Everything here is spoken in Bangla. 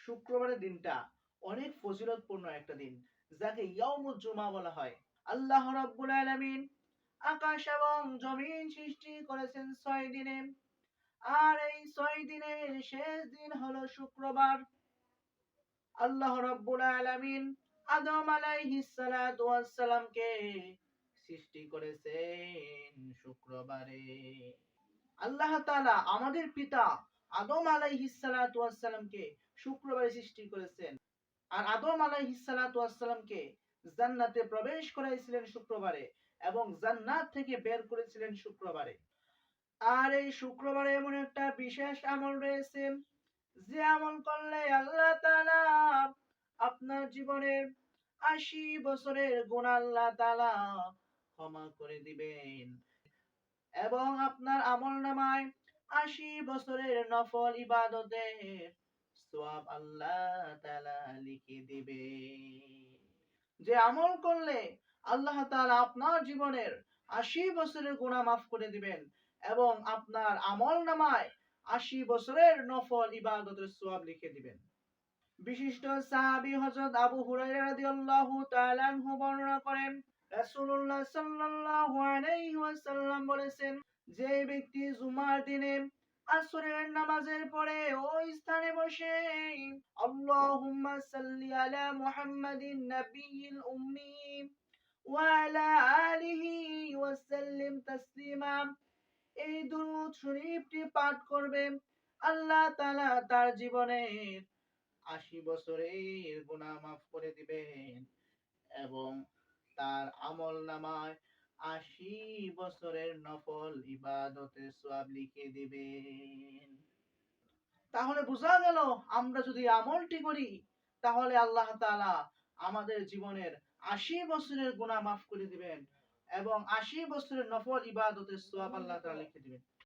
শুক্রবারের দিনটা অনেক ফজিলতপূর্ণ একটা দিন, যাকে ইয়াউমুল জুমা বলা হয়। আল্লাহ রাব্বুল আলামিন আকাশ এবং জমিন সৃষ্টি করেছেন ৬ দিনে। আর এই ৬ দিনের শেষ দিন হলো শুক্রবার। আল্লাহ রাব্বুল আলামিন আদম আলাইহিস সালাতু ওয়াস সালামকে সৃষ্টি করেছেন শুক্রবারে। আল্লাহ তাআলা আমাদের পিতা আদম আলাইহিস সালাতু ওয়াস সালামকে শুক্রবারে সৃষ্টি করেছেন। আর আদম আলাইহিস সালাতু ওয়াস সালামকে জান্নাতে প্রবেশ করাইছিলেন শুক্রবারে এবং জান্নাত থেকে বের করেছিলেন শুক্রবারে। আর এই শুক্রবারে এমন একটা বিশেষ আমল রয়েছে, যে আমল করলে আল্লাহ তাআলা আপনার জীবনের ৮০ বছরের গুনাহ আল্লাহ তাআলা ক্ষমা করে দিবেন এবং আপনার আমলনামায় ৮০ বছরের নফল ইবাদতের সওয়াব আল্লাহ তাআলা লিখে দিবেন। যে আমল করলে আল্লাহ তাআলা আপনার জীবনের ৮০ বছরের গুনাহ মাফ করে দিবেন এবং আপনার আমলনামায় ৮০ বছরের নফল ইবাদতের সওয়াব লিখে দিবেন। বিশিষ্ট সাহাবী হযরত আবু হুরায়রা রাদিয়াল্লাহু তাআলা আনহু বর্ণনা করেন, রাসূলুল্লাহ সাল্লাল্লাহু আলাইহি ওয়াসাল্লাম বলেছেন, যে ব্যক্তি জুমার দিনে আসরের নামাজের পরে ওই স্থানে বসে আল্লাহুম্মা সাল্লি আলা মুহাম্মাদিন নাবিয়্যিল উম্মি ওয়া আলা আলিহি ওয়া সাল্লিম তাসলিমা, এই দুরূদ শরীফটি পাঠ করবে, আল্লাহ তাআলা তার জীবনের ৮০ বছরের গুনাহ মাফ করে দিবেন এবং তার আমলনামায় ৮০ বছরের নফল ইবাদতের সওয়াব লিখে দিবেন। তাহলে বোঝা গেল, আমরা যদি আমলটি করি তাহলে আল্লাহ তাআলা আমাদের জীবনের ৮০ বছরের গুনাহ মাফ করে দিবেন এবং ৮০ বছরের নফল ইবাদতের সওয়াব আল্লাহ তাআলা লিখে দিবেন।